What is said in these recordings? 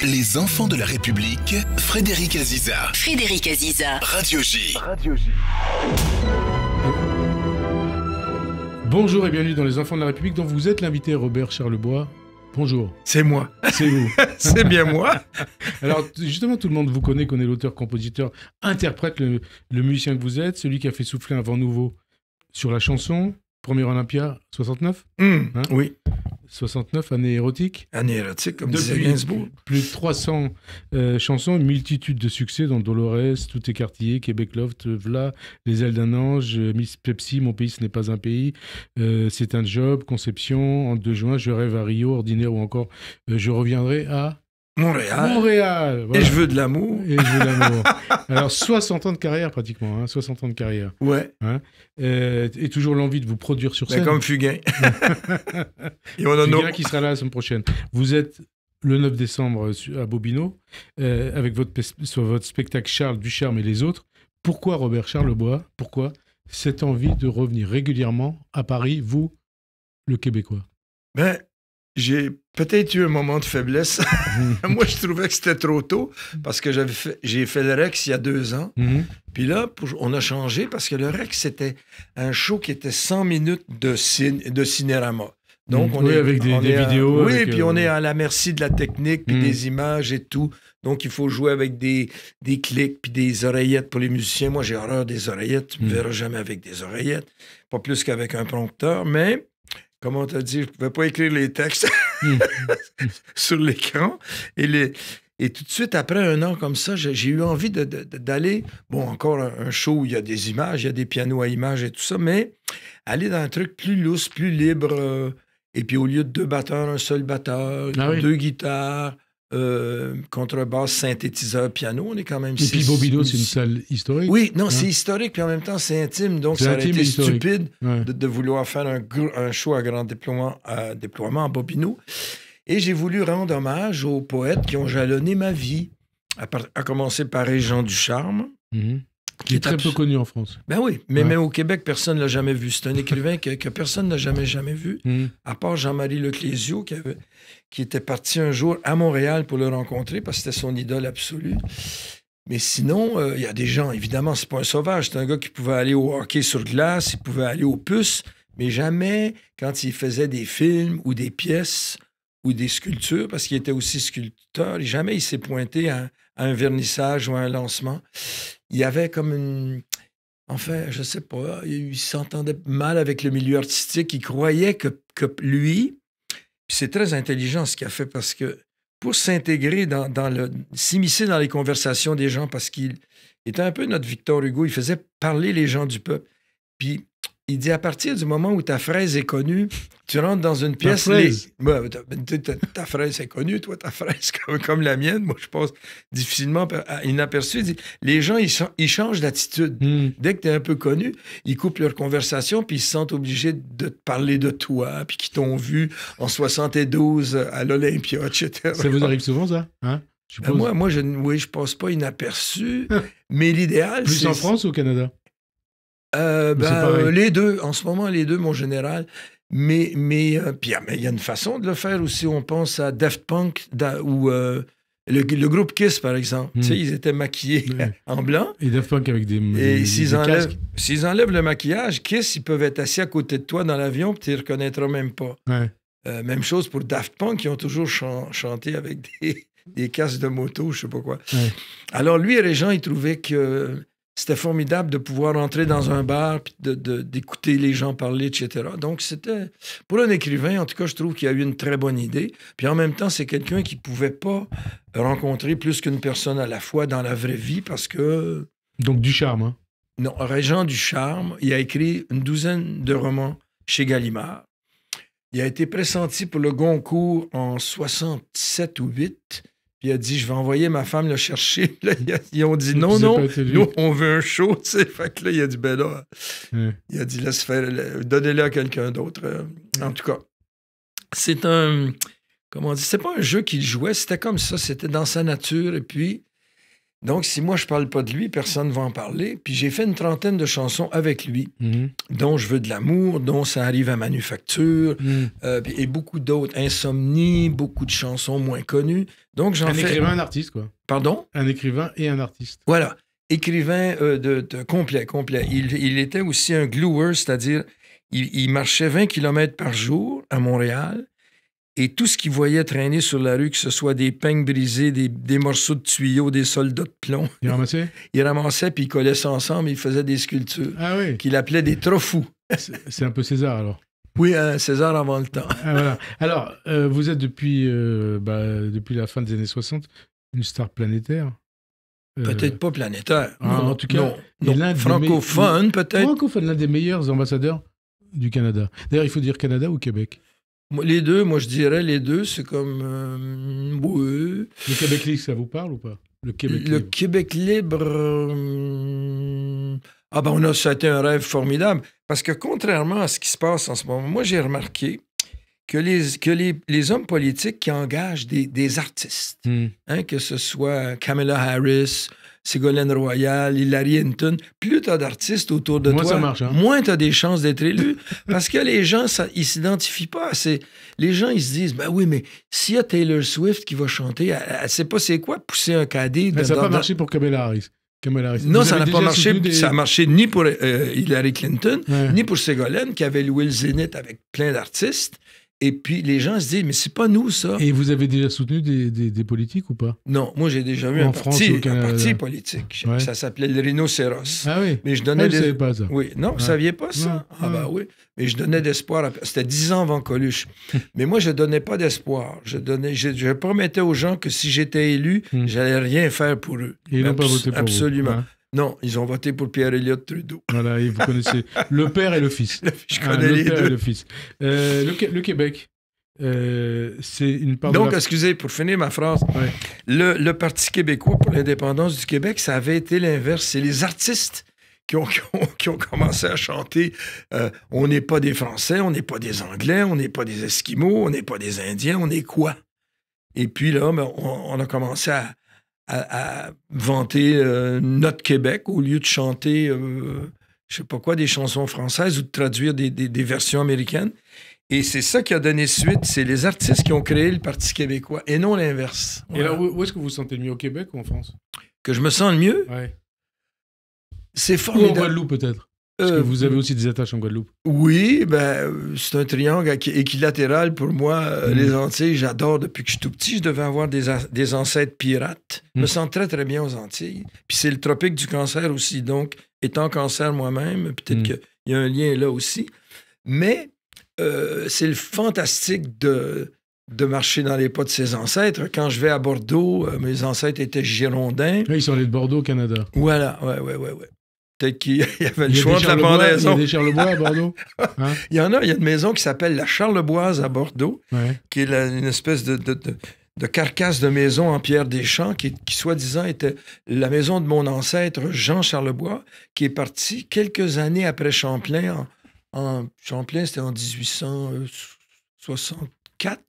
Les enfants de la République, Frédéric Aziza. Frédéric Aziza. Radio J. Bonjour et bienvenue dans Les enfants de la République dont vous êtes l'invité Robert Charlebois. Bonjour. C'est moi. C'est vous. C'est bien moi. Alors justement, tout le monde vous connaît l'auteur, compositeur, interprète, le musicien que vous êtes, celui qui a fait souffler un vent nouveau sur la chanson. Premier Olympia, 69 Oui. 69, année érotique. Année érotique, comme disait Depuis Gainsbourg. plus de 300 chansons, une multitude de succès dans Dolores, Tout écartillé, Québec Loft, V'là, Les ailes d'un ange, Miss Pepsi, Mon pays ce n'est pas un pays, C'est un job, Conception, En 2 juin, Je rêve à Rio, Ordinaire ou encore Je reviendrai à Montréal. Voilà. Et je veux de l'amour. Et je veux l'amour. Alors 60 ans de carrière pratiquement, 60 ans de carrière. Ouais. Et toujours l'envie de vous produire sur scène. Comme Fugain. Et on a Fugain qui sera là la semaine prochaine. Vous êtes le 9 décembre à Bobino, avec votre spectacle Charles Ducharme et les autres. Pourquoi Robert Charlebois? Pourquoi cette envie de revenir régulièrement à Paris, vous, le Québécois? J'ai peut-être eu un moment de faiblesse. Moi, je trouvais que c'était trop tôt parce que j'ai fait le Rex il y a 2 ans. Puis là, on a changé parce que le Rex, c'était un show qui était 100 minutes de cinérama. Donc, on est avec des vidéos. Oui, puis on est à la merci de la technique, puis des images et tout. Donc, il faut jouer avec des clics, puis des oreillettes pour les musiciens. Moi, j'ai horreur des oreillettes. Tu ne me verras jamais avec des oreillettes. Pas plus qu'avec un prompteur, mais... Comme on t'a dit, je ne pouvais pas écrire les textes sur l'écran. Et tout de suite, après 1 an comme ça, j'ai eu envie d'aller... Bon, encore un show où il y a des images, il y a des pianos à images et tout ça, mais aller dans un truc plus lousse, plus libre. Et puis, au lieu de 2 batteurs, un seul batteur, 2 guitares... contrebasse, synthétiseur, piano, on est quand même 6. Et puis Bobino, c'est une salle historique. Oui, non, c'est historique, puis en même temps, c'est intime. Donc, ça aurait été stupide de vouloir faire un show à grand déploiement à Bobino. Et j'ai voulu rendre hommage aux poètes qui ont jalonné ma vie, à commencer par Jean Ducharme. Qui est très peu connu en France. Ben oui, mais même au Québec, personne ne l'a jamais vu. C'est un écrivain que personne n'a jamais vu, à part Jean-Marie Leclésio, qui était parti un jour à Montréal pour le rencontrer, parce que c'était son idole absolue. Mais sinon, il y a des gens, évidemment, c'est pas un sauvage. C'est un gars qui pouvait aller au hockey sur glace, il pouvait aller aux puces, mais jamais quand il faisait des films ou des pièces ou des sculptures, parce qu'il était aussi sculpteur, jamais il s'est pointé à un vernissage ou à un lancement. Il y avait comme une... Enfin, je sais pas, il s'entendait mal avec le milieu artistique. Il croyait que lui... Puis c'est très intelligent ce qu'il a fait parce que pour s'intégrer s'immiscer dans les conversations des gens, parce qu'il était un peu notre Victor Hugo, il faisait parler les gens du peuple. Puis il dit, à partir du moment où ta fraise est connue, tu rentres dans une pièce... Ta fraise est connue, toi, ta fraise comme la mienne. Moi, je passe difficilement inaperçu. Il dit, les gens, ils changent d'attitude. Dès que tu es un peu connu, ils coupent leur conversation puis ils se sentent obligés de te parler de toi, puis qu'ils t'ont vu en 72 à l'Olympia, etc. Ça vous arrive souvent, ça? Moi, je passe pas inaperçu, mais l'idéal, c'est... Plus en France ou au Canada? Les deux, en ce moment, les deux, mon général. Mais il y a une façon de le faire aussi. On pense à Daft Punk ou le groupe Kiss, par exemple. Tu sais, ils étaient maquillés en blanc. Et Daft Punk avec des casques. S'ils enlèvent le maquillage, Kiss, ils peuvent être assis à côté de toi dans l'avion et tu ne les reconnaîtras même pas. Même chose pour Daft Punk, qui ont toujours chanté avec des casques de moto, je sais pas quoi. Alors lui, Régent, il trouvait que... C'était formidable de pouvoir entrer dans un bar puis d'écouter les gens parler, etc. Donc, c'était... Pour un écrivain, en tout cas, je trouve qu'il a eu une très bonne idée. Puis en même temps, c'est quelqu'un qui ne pouvait pas rencontrer plus qu'une personne à la fois dans la vraie vie parce que... Donc, Ducharme, hein? Non, Régent Ducharme, il a écrit une 12aine de romans chez Gallimard. Il a été pressenti pour le Goncourt en 67 ou 8. Puis il a dit, je vais envoyer ma femme le chercher. Là, ils ont dit, non, nous, on veut un show, tu sais. Fait que là, il a dit, ben là, il a dit, laisse faire, donnez-le à quelqu'un d'autre. En tout cas, c'est un... Comment on dit? C'était pas un jeu qu'il jouait, c'était comme ça, c'était dans sa nature. Et puis, Donc, si moi, je parle pas de lui, personne ne va en parler. Puis j'ai fait une trentaine de chansons avec lui, dont Je veux de l'amour, dont Ça arrive à Manufacture, et beaucoup d'autres. Insomnie, beaucoup de chansons moins connues. Donc, j'en fais... Un écrivain, un artiste, quoi. Pardon? Un écrivain et un artiste. Voilà. Écrivain complet. Il était aussi un gluer, c'est-à-dire il marchait 20 km par jour à Montréal et tout ce qu'il voyait traîner sur la rue, que ce soit des peignes brisées, des morceaux de tuyaux, des soldats de plomb. Il ramassait? Il ramassait puis il collait ça ensemble et il faisait des sculptures qu'il appelait des trophous. C'est un peu César, alors. Oui, César avant le temps. Voilà. Alors, vous êtes depuis la fin des années 60 une star planétaire. Peut-être pas planétaire. En tout cas, non. Francophone, peut-être. Francophone, l'un des meilleurs ambassadeurs du Canada. D'ailleurs, il faut dire Canada ou Québec? Les deux, moi je dirais les deux, c'est comme... oui. Le Québec libre, ça vous parle ou pas? Le Québec libre... ça a été un rêve formidable. Parce que contrairement à ce qui se passe en ce moment, moi j'ai remarqué que les hommes politiques qui engagent des artistes, que ce soit Kamala Harris, Ségolène Royal, Hillary Clinton, plus tu as d'artistes autour de toi, ça marche, moins tu as des chances d'être élu. Parce que les gens, ils s'identifient pas assez. Les gens, ils se disent, ben oui, mais s'il y a Taylor Swift qui va chanter, elle sait pas c'est quoi pousser un cadet. Ça n'a pas marché pour Kamala Harris. Non, ça n'a pas marché. Ça a marché ni pour Hillary Clinton, ni pour Ségolène, qui avait loué le Zénith avec plein d'artistes. Et puis, les gens se disent, mais c'est pas nous, ça. Et vous avez déjà soutenu des politiques ou pas? Non, moi, j'ai déjà eu un parti politique. Ouais. Ça s'appelait le Rhinocéros. Ah oui? Mais je donnais vous ne savez pas ça? Oui. Non, vous ne saviez pas ça? Oui. Mais je donnais d'espoir. C'était 10 ans avant Coluche. Mais moi, je ne donnais pas d'espoir. Je promettais aux gens que si j'étais élu, j'allais rien faire pour eux. Et ils n'ont pas voté pour absolument. Vous. Non, ils ont voté pour Pierre-Éliott Trudeau. Voilà, et vous connaissez le père et le fils. Je connais les deux. Le père et le fils. Le Québec, c'est une part Donc, excusez, pour finir ma phrase, le Parti québécois pour l'indépendance du Québec, ça avait été l'inverse. C'est les artistes qui ont commencé à chanter on n'est pas des Français, on n'est pas des Anglais, on n'est pas des Esquimaux, on n'est pas des Indiens, on est quoi? Et puis là, on a commencé à vanter notre Québec au lieu de chanter, je sais pas quoi, des chansons françaises ou de traduire des versions américaines. Et c'est ça qui a donné suite. C'est les artistes qui ont créé le Parti québécois et non l'inverse. Et alors, où est-ce que vous vous sentez le mieux, au Québec ou en France? Que je me sens le mieux? Ouais. C'est formidable. Ou en Guadeloupe, peut-être? Parce que vous avez aussi des attaches en Guadeloupe. Oui, c'est un triangle équilatéral pour moi. Les Antilles, j'adore depuis que je suis tout petit. Je devais avoir des ancêtres pirates. Je me sens très, très bien aux Antilles. Puis c'est le tropique du cancer aussi. Donc, étant cancer moi-même, peut-être qu'il y a un lien là aussi. Mais c'est le fantastique de marcher dans les pas de ses ancêtres. Quand je vais à Bordeaux, mes ancêtres étaient girondins. Oui, ils sont allés de Bordeaux au Canada. Voilà, ouais. Peut-être qu'il y avait le choix de la pendaison. Il y a des Charlebois à Bordeaux? Hein? Il y a une maison qui s'appelle la Charleboise à Bordeaux, qui est une espèce de carcasse de maison en pierre des champs, qui soi-disant était la maison de mon ancêtre Jean Charlebois, qui est parti quelques années après Champlain. Champlain, c'était en 1864.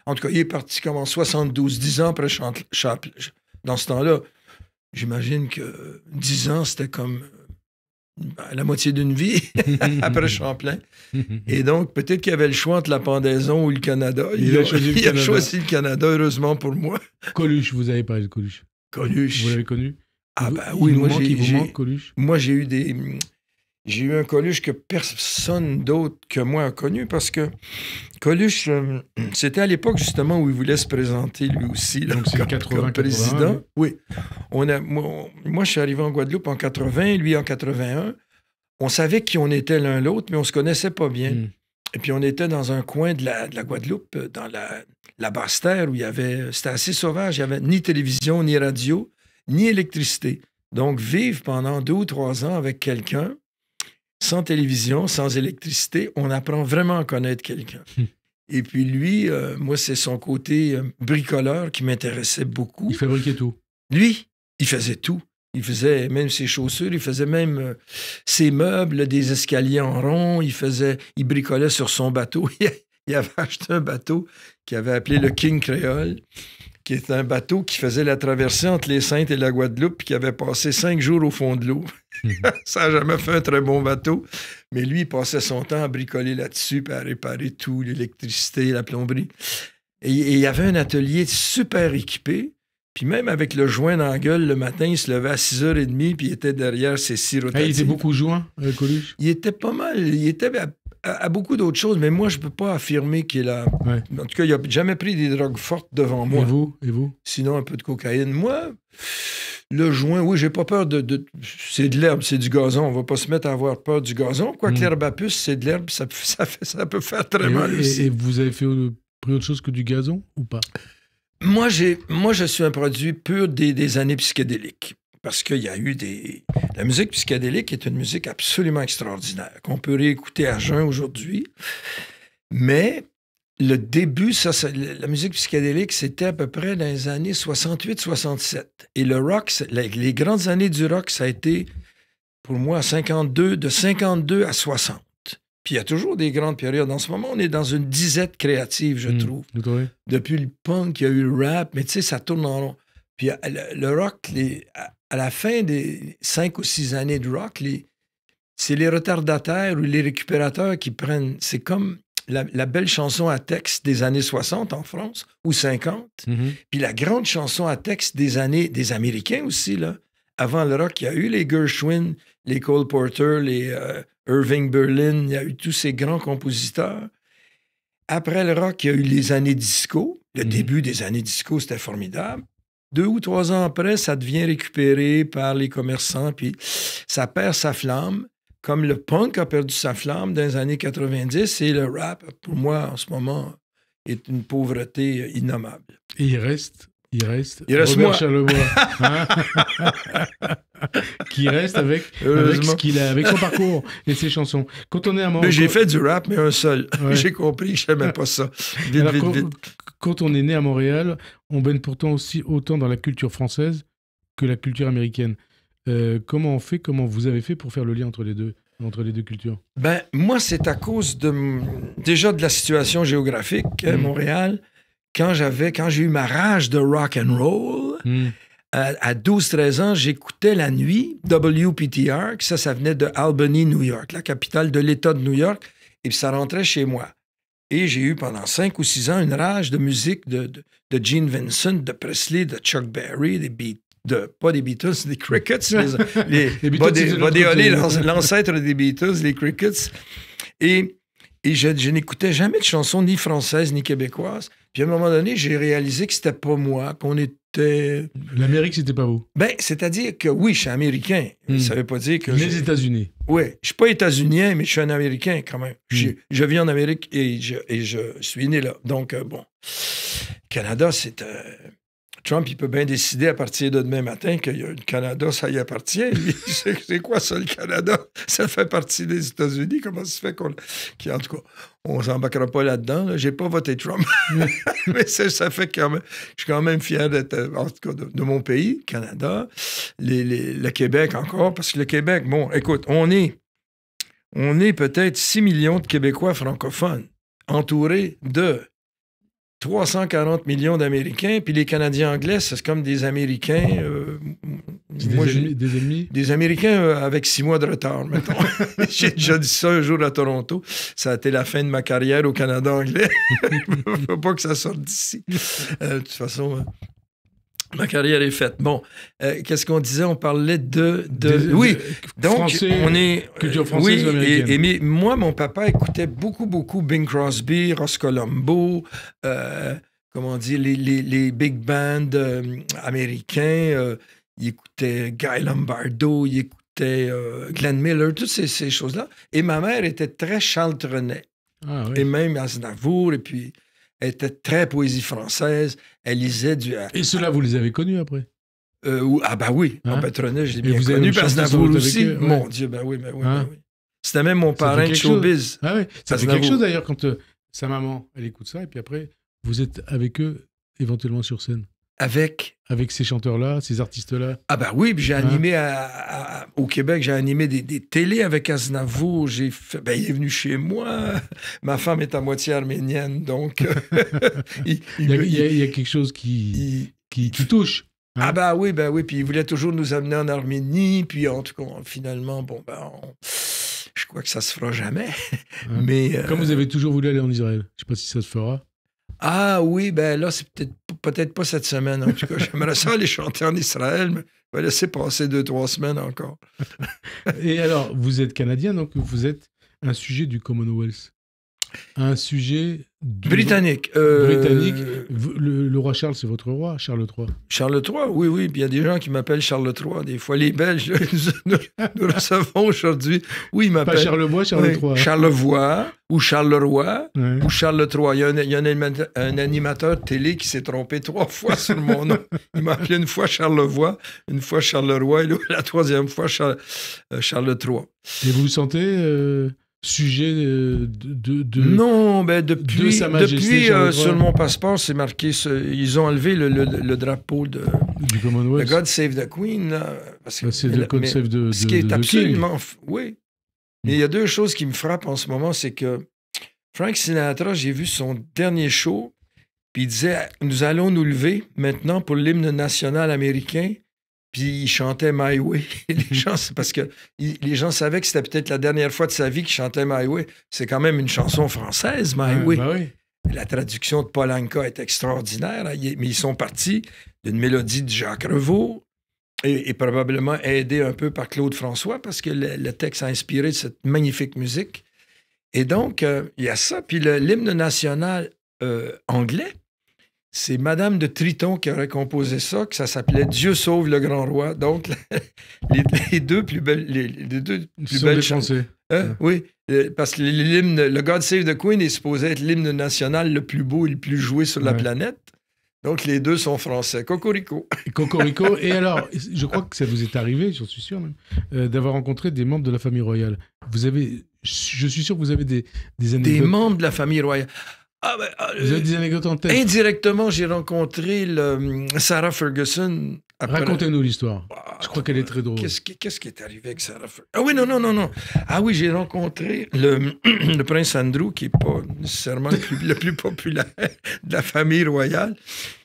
En tout cas, il est parti comme en 72, 10 ans après Champlain. Dans ce temps-là, j'imagine que 10 ans, c'était comme la moitié d'une vie après Champlain. Et donc, peut-être qu'il y avait le choix entre la pendaison ou le Canada. Il a choisi le Canada, heureusement pour moi. Coluche, vous avez parlé de Coluche. Coluche. Vous l'avez connu? Oui, moi j'ai... Coluche. Moi, j'ai eu un Coluche que personne d'autre que moi a connu, parce que Coluche, c'était à l'époque justement où il voulait se présenter lui aussi là, comme président. Oui. Moi, je suis arrivé en Guadeloupe en 80, lui en 81. On savait qui on était l'un l'autre, mais on se connaissait pas bien. Et puis on était dans un coin de la Guadeloupe, dans la Basse-Terre, où c'était assez sauvage. Il n'y avait ni télévision, ni radio, ni électricité. Donc, vivre pendant 2 ou 3 ans avec quelqu'un, sans télévision, sans électricité, on apprend vraiment à connaître quelqu'un. Et puis lui, moi, c'est son côté bricoleur qui m'intéressait beaucoup. Il fabriquait tout. Lui, il faisait tout. Il faisait même ses chaussures, il faisait même ses meubles, des escaliers en rond, il bricolait sur son bateau. Il avait acheté un bateau qu'il avait appelé le King Creole. qui est un bateau qui faisait la traversée entre les Saintes et la Guadeloupe, puis qui avait passé 5 jours au fond de l'eau. Ça n'a jamais fait un très bon bateau, mais lui, il passait son temps à bricoler là-dessus, puis à réparer tout, l'électricité, la plomberie. Et il y avait un atelier super équipé, puis même avec le joint dans la gueule, le matin, il se levait à 6h30, puis il était derrière ses scies rotatives. Il était beaucoup joint, Coluche? Il était pas mal, il était à beaucoup d'autres choses, mais moi, je peux pas affirmer qu'il a... Ouais. En tout cas, il n'a jamais pris des drogues fortes devant moi. Et vous? Sinon, un peu de cocaïne. Moi, le joint, oui, j'ai pas peur de... C'est de l'herbe, c'est du gazon. On va pas se mettre à avoir peur du gazon. Quoique l'herbe à puce, c'est de l'herbe, ça peut faire très mal aussi. Et vous avez pris autre chose que du gazon ou pas? Moi, je suis un produit pur des années psychédéliques. Parce qu'il y a eu La musique psychédélique est une musique absolument extraordinaire, qu'on peut réécouter à jeun aujourd'hui. Mais le début, la musique psychédélique, c'était à peu près dans les années 68-67. Et le rock, les grandes années du rock, ça a été, pour moi, de 52 à 60. Puis il y a toujours des grandes périodes. En ce moment, on est dans une disette créative, je trouve. Depuis le punk, il y a eu le rap, mais tu sais, ça tourne en rond. Puis le rock, à la fin des 5 ou 6 années de rock, c'est les retardataires ou les récupérateurs qui prennent... C'est comme la belle chanson à texte des années 60 en France, ou 50. Puis la grande chanson à texte des Américains aussi, là. Avant le rock, il y a eu les Gershwin, les Cole Porter, les Irving Berlin, il y a eu tous ces grands compositeurs. Après le rock, il y a eu les années disco. Le début des années disco, c'était formidable. 2 ou 3 ans après, ça devient récupéré par les commerçants, puis ça perd sa flamme, comme le punk a perdu sa flamme dans les années 90, et le rap, pour moi, en ce moment, est une pauvreté innommable. Et il reste Robert moi. Charlebois, hein? Qui reste avec ce qu'il a, avec son parcours et ses chansons. Quand on est à Montréal, j'ai fait du rap, mais un seul. Ouais. J'ai compris que je n'aimais pas ça. Vite. Quand on est né à Montréal, on baigne pourtant aussi autant dans la culture française que la culture américaine. Comment vous avez fait pour faire le lien entre les deux cultures? Ben, moi, c'est à cause déjà de la situation géographique à Montréal. Quand j'ai eu ma rage de rock and roll, à 12-13 ans, j'écoutais la nuit WPTR, ça venait de Albany, New York, la capitale de l'État de New York, et puis ça rentrait chez moi. Et j'ai eu pendant 5 ou 6 ans une rage de musique de Gene Vincent, de Presley, de Chuck Berry, pas des Beatles, des Crickets, les Buddy Holly, l'ancêtre des Beatles, les Crickets. Et je n'écoutais jamais de chansons ni françaises ni québécoises. Puis à un moment donné, j'ai réalisé que c'était pas moi, qu'on était... L'Amérique, c'était pas vous? Ben, c'est-à-dire que oui, je suis américain. Ça veut pas dire que... Les États-Unis. Oui, je suis pas états-unien, mais je suis un Américain quand même. Je vis en Amérique et je suis né là. Donc, bon, Canada, c'est... Trump, il peut bien décider à partir de demain matin que le Canada, ça y appartient. C'est quoi ça, le Canada? Ça fait partie des États-Unis. Comment ça se fait en tout cas, on s'embarquera pas là-dedans. Là. J'ai pas voté Trump. Mais ça fait quand même... Je suis quand même fier d'être, en tout cas, de mon pays, Canada. Le Québec encore, parce que le Québec, bon, écoute, on est peut-être 6 millions de Québécois francophones, entourés de 340 millions d'Américains, puis les Canadiens anglais, c'est comme des Américains... des ennemis? Des Américains avec 6 mois de retard, mettons. J'ai déjà dit ça un jour à Toronto. Ça a été la fin de ma carrière au Canada anglais. Il ne faut pas que ça sorte d'ici. De toute façon... ma carrière est faite. Bon, qu'est-ce qu'on disait? On parlait oui, donc français, on est... culture française ou américaine. Mais moi, mon papa écoutait beaucoup Bing Crosby, Ross Colombo, comment dire, les big bands américains. Il écoutait Guy Lombardo, il écoutait Glenn Miller, toutes ces choses-là. Et ma mère était très Charles Trenet. Ah, oui. Et même Aznavour, et puis... Elle était très poésie française. Elle lisait du... Et ceux-là, vous les avez connus après? Ah ben oui. Hein? Trenet, je l'ai bien connu. Aznavour aussi. Ouais. Mon Dieu, ben oui. C'était même mon parrain de showbiz. Ah oui, ça fait quelque chose d'ailleurs quand sa maman, elle écoute ça, et puis après, vous êtes avec eux éventuellement sur scène. Avec ces chanteurs-là, ces artistes-là? Ah ben oui, puis j'ai animé au Québec, j'ai animé des télés avec Aznavour. Il est venu chez moi. Ma femme est à moitié arménienne, donc... il y a quelque chose qui touche. Hein? Ah ben oui, puis il voulait toujours nous amener en Arménie, puis en tout cas, finalement, je crois que ça se fera jamais. Hein? Mais comme vous avez toujours voulu aller en Israël, je sais pas si ça se fera. Ah oui, ben là, c'est peut-être pas cette semaine, en tout cas. J'aimerais ça aller chanter en Israël, mais je vais laisser passer 2-3 semaines encore. Et alors, vous êtes Canadien, donc vous êtes un sujet du Commonwealth. Un sujet... Britannique. Britannique. Le roi Charles, c'est votre roi, Charles III. Charles III, oui. Puis il y a des gens qui m'appellent Charles III. Des fois, les Belges, nous recevons aujourd'hui. Oui, ils m'appellent... Pas Charlevoix, Charles III. Charlevoix ou Charleroi ou Charles III. Il y a un animateur télé qui s'est trompé 3 fois sur mon nom. Il m'a appelé une fois Charlevoix, une fois Charleroi et la 3e fois Charles III. Et vous vous sentez... sujet Non, depuis Sa Majesté sur mon passeport, c'est marqué, ils ont enlevé le drapeau du Commonwealth. Le God Save the Queen. Là, c'est le God Save the ce qui est absolument... King. Oui. Mais il y a 2 choses qui me frappent en ce moment, c'est que Frank Sinatra, j'ai vu son dernier show, puis il disait « Nous allons nous lever maintenant pour l'hymne national américain ». Puis il chantait My Way. Les gens, c'est parce que les gens savaient que c'était peut-être la dernière fois de sa vie qu'il chantait My Way. C'est quand même une chanson française, My Way. Bah oui. La traduction de Paul Anka est extraordinaire, mais ils sont partis d'une mélodie de Jacques Revaux et probablement aidés un peu par Claude François parce que le texte a inspiré de cette magnifique musique. Et donc, il y a ça. Puis l'hymne national anglais, c'est Madame de Triton qui aurait composé ça, que ça s'appelait « Dieu sauve le grand roi ». Donc, les deux plus belles... Les deux plus belles chansons. Oui, parce que l'hymne, le God Save the Queen est supposé être l'hymne national le plus beau et le plus joué sur la planète. Donc, les deux sont français. Cocorico. Cocorico. Et alors, je crois que ça vous est arrivé, j'en suis sûr même, d'avoir rencontré des membres de la famille royale. Je suis sûr que vous avez des anecdotes. Des membres de la famille royale. Vous avez des anecdotes en tête? Indirectement, j'ai rencontré Sarah Ferguson. Racontez-nous l'histoire. Je crois qu'elle est très drôle. Qu'est-ce qui est arrivé avec Sarah Ferguson? Ah oui, non. Ah oui, j'ai rencontré le prince Andrew, qui n'est pas nécessairement le plus populaire de la famille royale.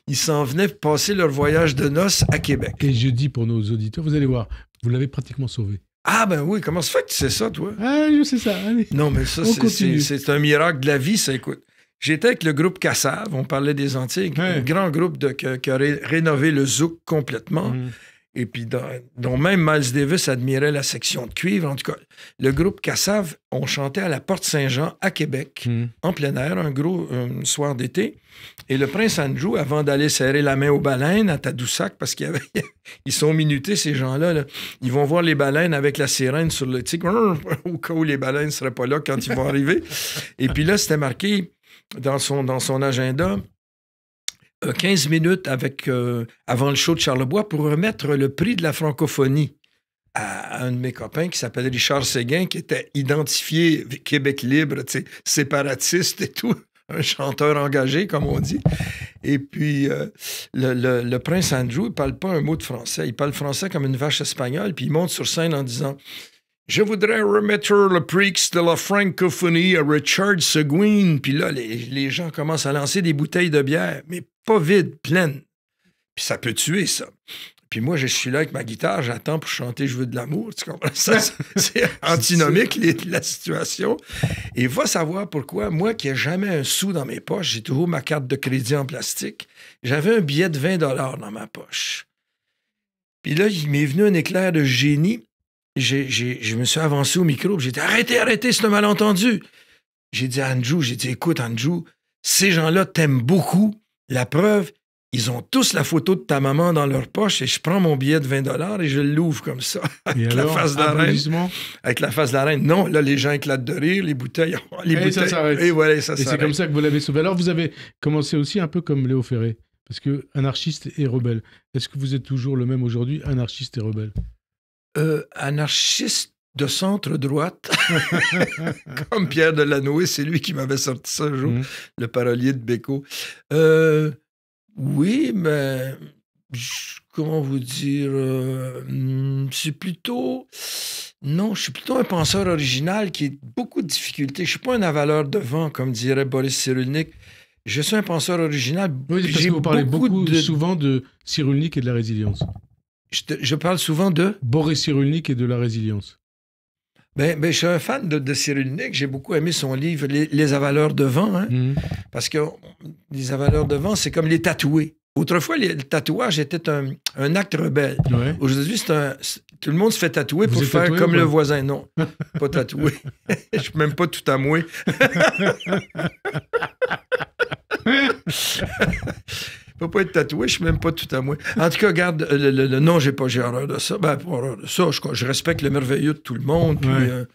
Ils s'en venaient passer leur voyage de noces à Québec. Et je dis pour nos auditeurs, vous allez voir, vous l'avez pratiquement sauvé. Ah ben oui, comment ça fait que tu sais ça, toi? Ah, je sais ça, allez. Non, mais ça, c'est un miracle de la vie, ça, écoute. J'étais avec le groupe Cassav, on parlait des Antilles, un grand groupe qui a rénové le zouk complètement, et puis dont même Miles Davis admirait la section de cuivre. En tout cas, le groupe Cassav, on chantait à la Porte Saint-Jean à Québec, en plein air, un gros soir d'été. Et le prince Andrew, avant d'aller serrer la main aux baleines à Tadoussac, parce qu'ils sont minutés, ces gens-là, là, ils vont voir les baleines avec la sirène sur le tigre, au cas où les baleines ne seraient pas là quand ils vont arriver. Et puis là, c'était marqué dans son agenda 15 minutes avant le show de Charlebois pour remettre le prix de la francophonie à un de mes copains qui s'appelle Richard Séguin, qui était identifié Québec libre, séparatiste et tout, un chanteur engagé, comme on dit. Et puis, le prince Andrew, il ne parle pas un mot de français. Il parle français comme une vache espagnole, puis il monte sur scène en disant... Je voudrais remettre le prix de la francophonie à Richard Seguin. Puis là, les gens commencent à lancer des bouteilles de bière, mais pas vides, pleines. Puis ça peut tuer, ça. Puis moi, je suis là avec ma guitare, j'attends pour chanter « Je veux de l'amour ». Tu comprends? Ça, c'est antinomique, la situation. Et va savoir pourquoi, moi qui n'ai jamais un sou dans mes poches, j'ai toujours ma carte de crédit en plastique, j'avais un billet de 20 $ dans ma poche. Puis là, il m'est venu un éclair de génie. Je me suis avancé au micro, j'ai dit « Arrêtez, c'est un malentendu ». J'ai dit à Andrew, écoute Andrew, ces gens-là t'aiment beaucoup. La preuve, ils ont tous la photo de ta maman dans leur poche et je prends mon billet de 20 $ et je l'ouvre comme ça, avec la face de la reine. Avec la face de la reine. Non, là, les gens éclatent de rire, les bouteilles... Ça s'arrête. Et voilà, ça s'arrête. Et c'est comme ça que vous l'avez sauvé. Alors, vous avez commencé aussi un peu comme Léo Ferré, parce que anarchiste et rebelle. Est-ce que vous êtes toujours le même aujourd'hui, anarchiste et rebelle? Anarchiste de centre-droite, comme Pierre Delanoë, c'est lui qui m'avait sorti ça un jour, le parolier de Bécaud. Oui, mais comment vous dire? C'est plutôt... Non, je suis plutôt un penseur original qui a beaucoup de difficultés. Je suis pas un avaleur de vent, comme dirait Boris Cyrulnik. Je suis un penseur original. Oui, parce que vous parlez souvent de Cyrulnik et de la résilience. Je parle souvent de... Boris Cyrulnik et de la résilience. Ben, je suis un fan de Cyrulnik. J'ai beaucoup aimé son livre Les avaleurs de vent. Hein, parce que les avaleurs de vent, c'est comme les tatoués. Autrefois, le tatouage était un acte rebelle. Ouais. Aujourd'hui, tout le monde se fait tatouer pour faire tatoué, comme le voisin. Non, pas tatoué. Je suis même pas tout à moi. Je peux pas être tatoué, je suis même pas tout à moi. En tout cas, regarde, non, j'ai horreur de ça. Ben, pas horreur de ça. Je respecte le merveilleux de tout le monde. Puis, ouais.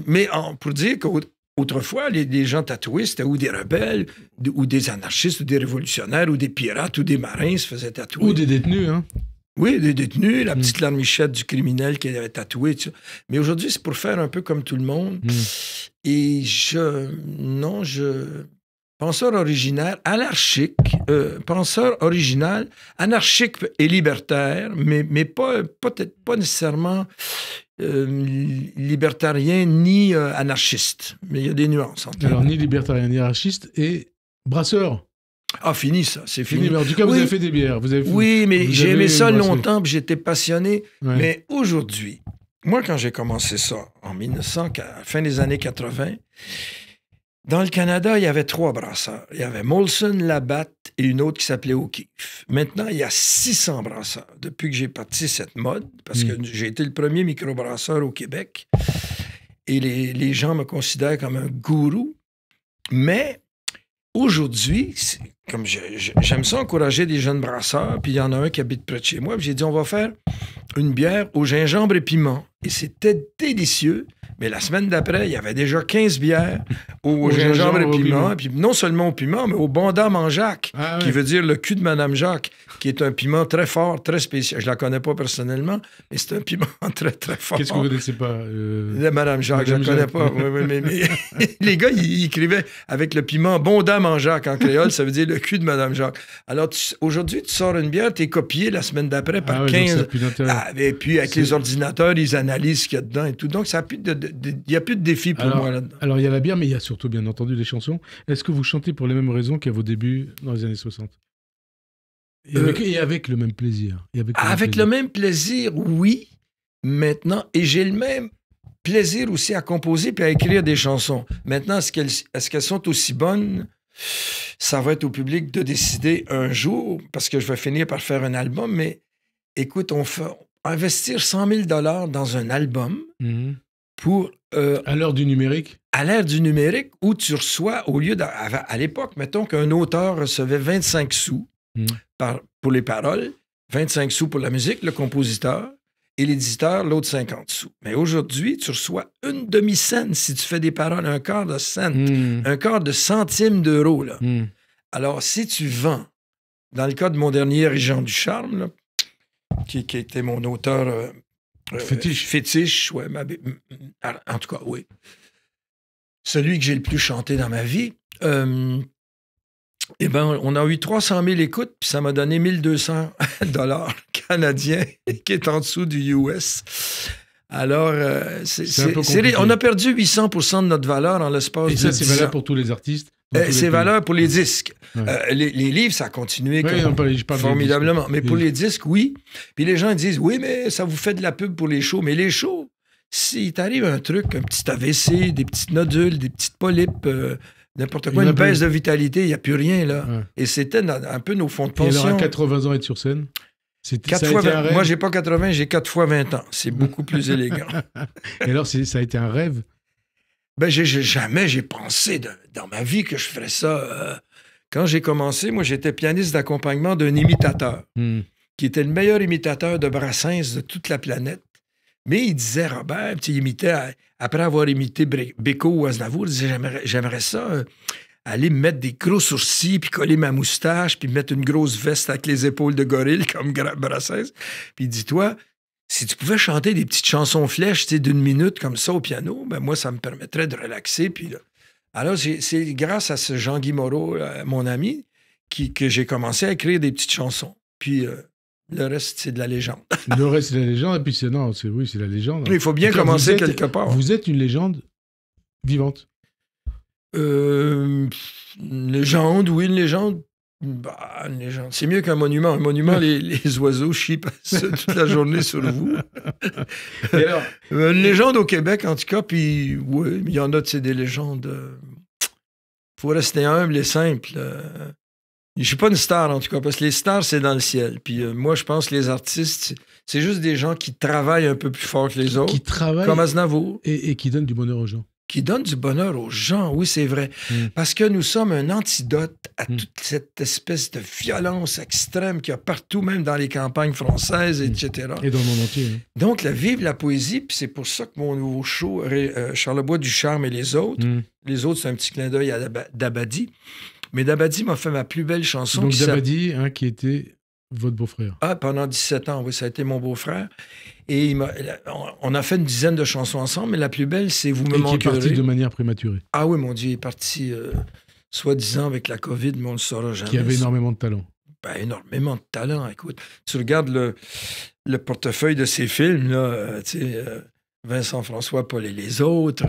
Mais pour dire qu'autrefois, les gens tatoués, c'était ou des rebelles, ou des anarchistes, ou des révolutionnaires, ou des pirates, ou des marins se faisaient tatouer. Ou des détenus, hein? Oui, des détenus, la petite larmichette du criminel qui avait tatoué, tout ça. Mais aujourd'hui, c'est pour faire un peu comme tout le monde. Et penseur original, anarchique et libertaire, mais pas nécessairement libertarien ni anarchiste. Mais il y a des nuances. Alors, ni libertarien ni anarchiste et brasseur. Ah, fini ça, c'est fini. Mais en tout cas, vous avez fait des bières. Oui, mais j'ai aimé ça longtemps, puis j'étais passionné. Ouais. Mais aujourd'hui, moi, quand j'ai commencé ça, en 1900, à la fin des années 80, dans le Canada, il y avait 3 brasseurs. Il y avait Molson, Labatt et une autre qui s'appelait O'Keeffe. Maintenant, il y a 600 brasseurs depuis que j'ai parti cette mode, parce que j'ai été le premier microbrasseur au Québec. Et les gens me considèrent comme un gourou. Mais aujourd'hui, comme j'aime ça encourager des jeunes brasseurs, puis il y en a un qui habite près de chez moi, puis j'ai dit, on va faire une bière au gingembre et piment. Et c'était délicieux. Mais la semaine d'après, il y avait déjà 15 bières au gingembre et piment. Puis non seulement au piment, mais au bon dame en Jacques, qui veut dire le cul de Madame Jacques, qui est un piment très fort, très spécial. Je la connais pas personnellement, mais c'est un piment très, très fort. Qu'est-ce que vous ne connaissez pas? Madame Jacques, je ne la connais pas. mais les gars, ils écrivaient avec le piment bon dame en Jacques en créole, ça veut dire le cul de Madame Jacques. Alors, aujourd'hui, tu sors une bière, tu es copié la semaine d'après par 15. Et puis, avec les ordinateurs, ils analysent ce qu'il y a dedans et tout. Donc, il n'y a plus de défi pour moi là-dedans. Alors, il y a la bière, mais il y a surtout, bien entendu, les chansons. Est-ce que vous chantez pour les mêmes raisons qu'à vos débuts dans les années 60? Et avec le même plaisir. Le même plaisir, oui, maintenant. Et j'ai le même plaisir aussi à composer puis à écrire des chansons. Maintenant, est-ce qu'elles sont aussi bonnes? Ça va être au public de décider un jour, parce que je vais finir par faire un album, mais écoute, investir 100 000 $ dans un album pour... à l'heure du numérique? À l'ère du numérique, où tu reçois, au lieu à l'époque, mettons qu'un auteur recevait 25 sous pour les paroles, 25 sous pour la musique, le compositeur, et l'éditeur, l'autre 50 sous. Mais aujourd'hui, tu reçois une demi-cent si tu fais des paroles, un quart de cent, un quart de centime d'euro. Là. Alors, si tu vends, dans le cas de mon dernier, Régent Ducharme, là, qui était mon auteur fétiche, ouais, en tout cas, oui. Celui que j'ai le plus chanté dans ma vie, eh bien, on a eu 300 000 écoutes, puis ça m'a donné 1 200 $ canadiens, qui est en dessous du US. Alors, on a perdu 800 % de notre valeur en l'espace de 10 ans. Et ça, c'est valable pour tous les artistes? C'est valable pour les disques. Ouais. Les livres, ça a continué formidablement. Mais pour les disques, oui. Puis les gens disent, oui, mais ça vous fait de la pub pour les shows. Mais les shows, s'il t'arrive un truc, un petit AVC, des petites nodules, des petites polypes... n'importe quoi, une baisse de vitalité, il n'y a plus rien, là. Ouais. Et c'était un peu nos fonds de pension. Et alors, à 80 ans, être sur scène? Moi, j'ai pas 80, j'ai 4 fois 20 ans. C'est beaucoup plus élégant. Et alors, ça a été un rêve? Ben, jamais j'ai pensé dans ma vie que je ferais ça. Quand j'ai commencé, moi, j'étais pianiste d'accompagnement d'un imitateur, qui était le meilleur imitateur de Brassens de toute la planète. Mais il disait, Robert, il imitait, après avoir imité Beko ou Aznavour, il disait, j'aimerais ça, aller me mettre des gros sourcils, puis coller ma moustache, puis mettre une grosse veste avec les épaules de gorille, comme Brassens. Puis il dit, toi, si tu pouvais chanter des petites chansons flèches, d'1 minute comme ça au piano, ben moi, ça me permettrait de relaxer. Puis là. Alors, c'est grâce à ce Jean-Guy Moreau, mon ami, que j'ai commencé à écrire des petites chansons. Puis le reste, c'est de la légende. Le reste, c'est la légende. Et puis, c'est la légende. Il faut bien commencer quelque part. Vous êtes une légende vivante. Une légende, oui, une légende. Bah, une légende. C'est mieux qu'un monument. Un monument, les oiseaux chient toute la journée sur vous. Et alors, une légende au Québec, en tout cas, puis oui, il y en a, des légendes. Faut rester humble et simple. Je suis pas une star, en tout cas, parce que les stars, c'est dans le ciel. Puis moi, je pense que les artistes, c'est juste des gens qui travaillent un peu plus fort que les autres. Qui travaillent. Comme Aznavour. Et qui donnent du bonheur aux gens. Qui donnent du bonheur aux gens, oui, c'est vrai. Parce que nous sommes un antidote à toute cette espèce de violence extrême qu'il y a partout, même dans les campagnes françaises, etc. Et dans le monde entier. Donc, vive la poésie, puis c'est pour ça que mon nouveau show, Charlebois du Charme et les autres, c'est un petit clin d'œil à Dabadi. Mais Dabadi m'a fait ma plus belle chanson. Donc Dabadi, qui était votre beau-frère. Ah, pendant 17 ans, oui, ça a été mon beau-frère. Et on a fait une dizaine de chansons ensemble, mais la plus belle, c'est Vous me manquerez. Qui est parti de manière prématurée. Ah oui, mon Dieu, il est parti soi-disant avec la COVID, mais on ne le saura jamais. Qui avait énormément de talent. Ben, énormément de talent, écoute. Tu regardes le portefeuille de ses films, là, tu sais... Vincent François, Paul et les autres.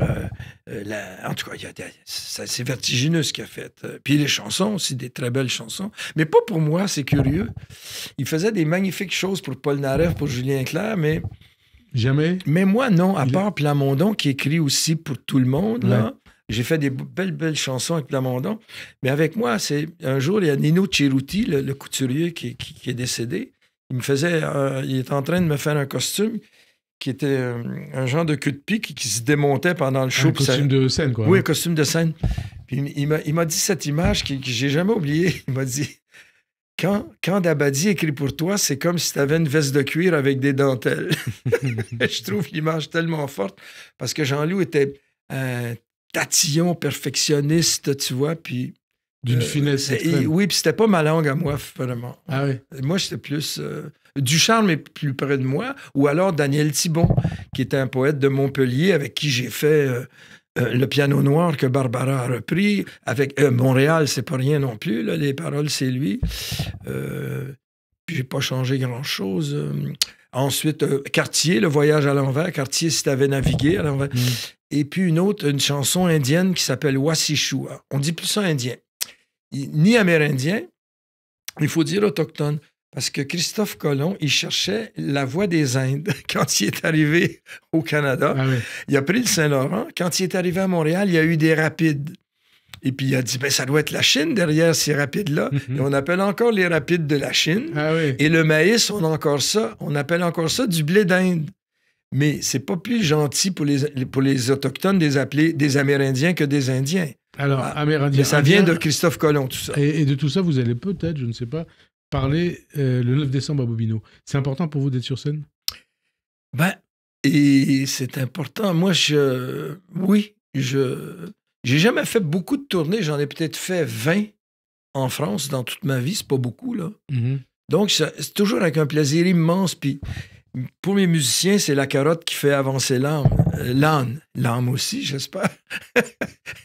En tout cas, c'est vertigineux ce qu'il a fait. Puis les chansons aussi, des très belles chansons. Mais pas pour moi, c'est curieux. Il faisait des magnifiques choses pour Paul Naref, pour Julien Clerc, mais... Jamais? Mais moi, non. À part Plamondon, qui écrit aussi pour tout le monde, là. J'ai fait des belles chansons avec Plamondon. Mais avec moi, un jour, il y a Nino Ceruti, le couturier qui est décédé. Il est en train de me faire un costume qui était un genre de cul-de-pique qui se démontait pendant le show. Un costume de scène, quoi. Oui, un costume de scène. Puis il m'a dit cette image que j'ai jamais oubliée. Il m'a dit, quand Dabadi écrit pour toi, c'est comme si tu avais une veste de cuir avec des dentelles. Je trouve l'image tellement forte parce que Jean-Loup était un tatillon perfectionniste, tu vois, puis... D'une finesse extrême. Oui, puis c'était pas ma langue à moi, vraiment. Ah oui? Moi, j'étais plus... Ducharme est plus près de moi, ou alors Daniel Thibon, qui était un poète de Montpellier avec qui j'ai fait le piano noir que Barbara a repris. Avec Montréal, c'est pas rien non plus, là, les paroles, c'est lui. Puis j'ai pas changé grand-chose. Ensuite, Cartier, Le voyage à l'envers. Cartier, si t'avais navigué à l'envers. Et puis une chanson indienne qui s'appelle Wassishua. On dit plus ça indien. Ni amérindien, il faut dire autochtone. Parce que Christophe Colomb, il cherchait la voie des Indes quand il est arrivé au Canada. Ah oui. Il a pris le Saint-Laurent. Quand il est arrivé à Montréal, il y a eu des rapides. Et puis il a dit, ça doit être la Chine derrière ces rapides-là. Et on appelle encore les rapides de la Chine. Ah oui. Et le maïs, on appelle encore ça du blé d'Inde. Mais c'est pas plus gentil pour les Autochtones de les appeler des Amérindiens que des Indiens. Alors, Amérindiens... Mais ça vient de Christophe Colomb, tout ça. Et de tout ça, vous allez peut-être, je ne sais pas, parler le 9 décembre à Bobino. C'est important pour vous d'être sur scène? Et c'est important. Moi, j'ai jamais fait beaucoup de tournées. J'en ai peut-être fait 20 en France dans toute ma vie. C'est pas beaucoup, là. Donc, c'est toujours avec un plaisir immense. Puis, pour mes musiciens, c'est la carotte qui fait avancer l'âne. L'âme aussi, j'espère.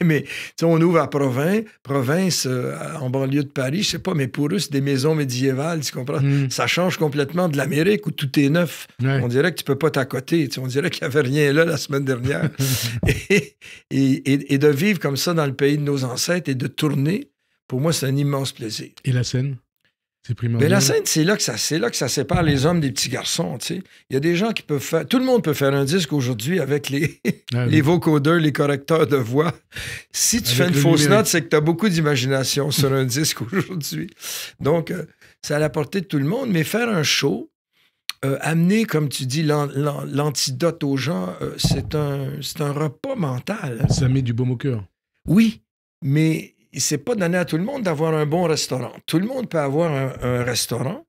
Mais on ouvre à province, en banlieue de Paris, je sais pas, mais pour eux, c'est des maisons médiévales, tu comprends? Ça change complètement de l'Amérique où tout est neuf. On dirait que tu peux pas t'accoter. On dirait qu'il n'y avait rien là la semaine dernière. et de vivre comme ça dans le pays de nos ancêtres et de tourner, pour moi, c'est un immense plaisir. Et la scène? C'est primordial. Mais la scène, c'est là que ça sépare les hommes des petits garçons. Il y a des gens qui peuvent faire... Tout le monde peut faire un disque aujourd'hui avec les vocodeurs, les correcteurs de voix. Si tu fais une fausse note, c'est que tu as beaucoup d'imagination sur un disque aujourd'hui. Donc, c'est à la portée de tout le monde. Mais faire un show, amener, comme tu dis, l'antidote aux gens, c'est un repas mental. Ça met du baume au cœur. Oui, mais... c'est pas donné à tout le monde d'avoir un bon restaurant. Tout le monde peut avoir un restaurant,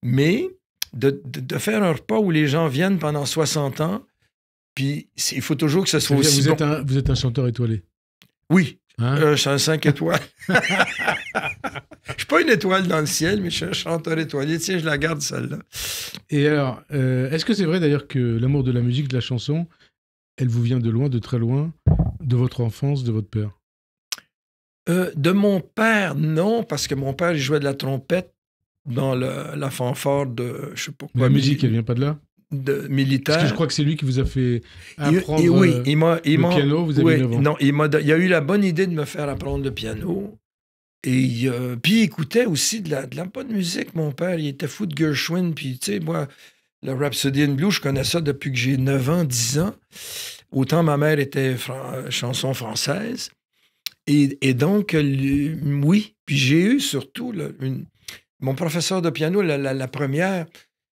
mais de faire un repas où les gens viennent pendant 60 ans, puis il faut toujours que ce soit aussi bon. Vous êtes un chanteur étoilé? Oui. Je suis un 5 étoiles. Je suis pas une étoile dans le ciel, mais je suis un chanteur étoilé. Tiens, je la garde, celle-là. Et alors, est-ce que c'est vrai d'ailleurs que l'amour de la musique, de la chanson, elle vous vient de loin, de très loin, de votre enfance, de votre père? De mon père, non, parce que mon père, il jouait de la trompette dans la fanfare de, je sais pas quoi. La musique, elle vient pas de là? De militaire. Parce que je crois que c'est lui qui vous a fait apprendre oui, le piano, vous avez 9 ans. Non, il a eu la bonne idée de me faire apprendre le piano. Et puis il écoutait aussi de la bonne musique, mon père. Il était fou de Gershwin. Puis, tu sais, moi, le Rhapsody in Blue, je connais ça depuis que j'ai 9 ans, 10 ans. Autant ma mère était chanson française. Et donc, oui. Puis j'ai eu surtout mon professeur de piano, la première,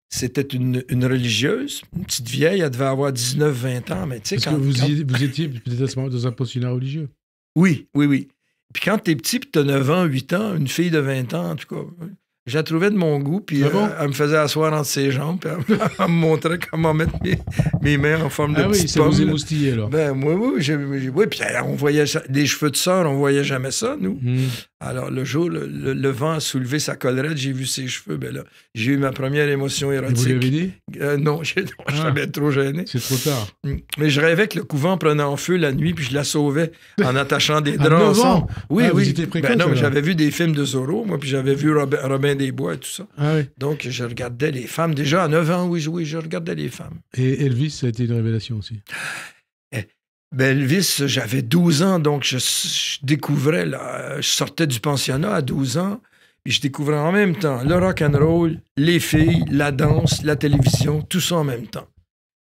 c'était une religieuse, une petite vieille, elle devait avoir 19-20 ans. Mais tu sais, que vous étiez peut-être à ce moment dans un pensionnat religieux. Oui. Puis quand t'es petit, puis t'as 9 ans, 8 ans, une fille de 20 ans, en tout cas, je la trouvais de mon goût, puis elle me faisait asseoir entre ses jambes, puis elle me montrait comment mettre mes mains en forme de petite pomme. Ah oui, ça vous émoustillait, alors. Ben, oui, puis on voyait des cheveux de sœur, on voyait jamais ça, nous. Alors, le jour, le vent a soulevé sa collerette, j'ai vu ses cheveux, ben là, j'ai eu ma première émotion érotique. Et vous l'avez dit? Non, j'avais trop gêné. C'est trop tard. Mais je rêvais que le couvent prenait en feu la nuit, puis je la sauvais en attachant des draps ensemble. Oui. Vous étiez précoce, non, mais j'avais vu des films de Zorro, moi, puis j'avais vu Robin des Bois et tout ça. Ah oui. Donc, je regardais les femmes. Déjà, à 9 ans, oui, je regardais les femmes. Et Elvis, ça a été une révélation aussi? Ben Elvis, j'avais 12 ans, donc je découvrais, là, je sortais du pensionnat à 12 ans, et je découvrais en même temps le rock'n'roll, les filles, la danse, la télévision, tout ça en même temps.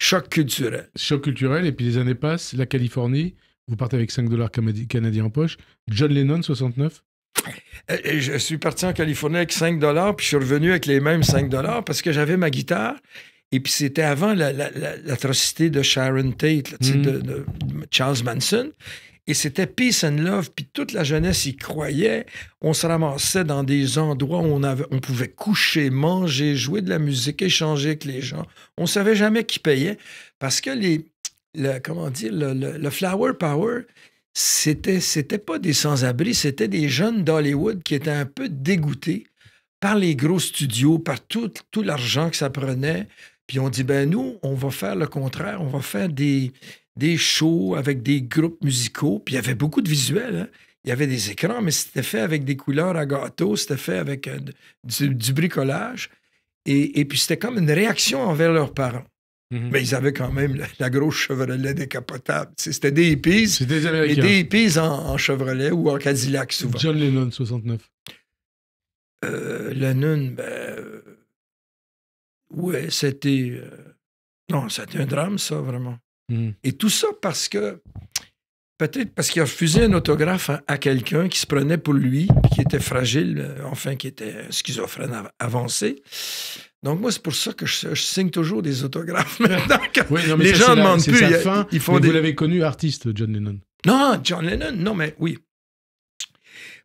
Choc culturel. Choc culturel, et puis les années passent, la Californie, vous partez avec $5 canadiens en poche. John Lennon, 69? Je suis parti en Californie avec $5, puis je suis revenu avec les mêmes $5 parce que j'avais ma guitare. Et puis c'était avant l'atrocité de Sharon Tate, là, de Charles Manson. Et c'était Peace and Love, puis toute la jeunesse y croyait. On se ramassait dans des endroits où on pouvait coucher, manger, jouer de la musique, échanger avec les gens. On savait jamais qui payait parce que le Flower Power, c'était pas des sans-abri, c'était des jeunes d'Hollywood qui étaient un peu dégoûtés par les gros studios, par tout l'argent que ça prenait. Puis on dit, ben nous, on va faire le contraire. On va faire des shows avec des groupes musicaux. Puis il y avait beaucoup de visuels. Hein? Il y avait des écrans, mais c'était fait avec des couleurs à gâteau. C'était fait avec du bricolage. Et puis c'était comme une réaction envers leurs parents. Mais ils avaient quand même la grosse Chevrolet décapotable. C'était des hippies. C'était des Américains. Et des hippies en Chevrolet ou en Cadillac, souvent. John Lennon, 69. Lennon, ouais, c'était... non, c'était un drame, ça, vraiment. Et tout ça peut-être parce qu'il a refusé un autographe à quelqu'un qui se prenait pour lui, puis qui était fragile, enfin, qui était schizophrène avancé. Donc, moi, c'est pour ça que je signe toujours des autographes maintenant. Oui, non, mais les gens ne demandent plus. Vous l'avez connu artiste, John Lennon? Non, John Lennon, non, mais oui.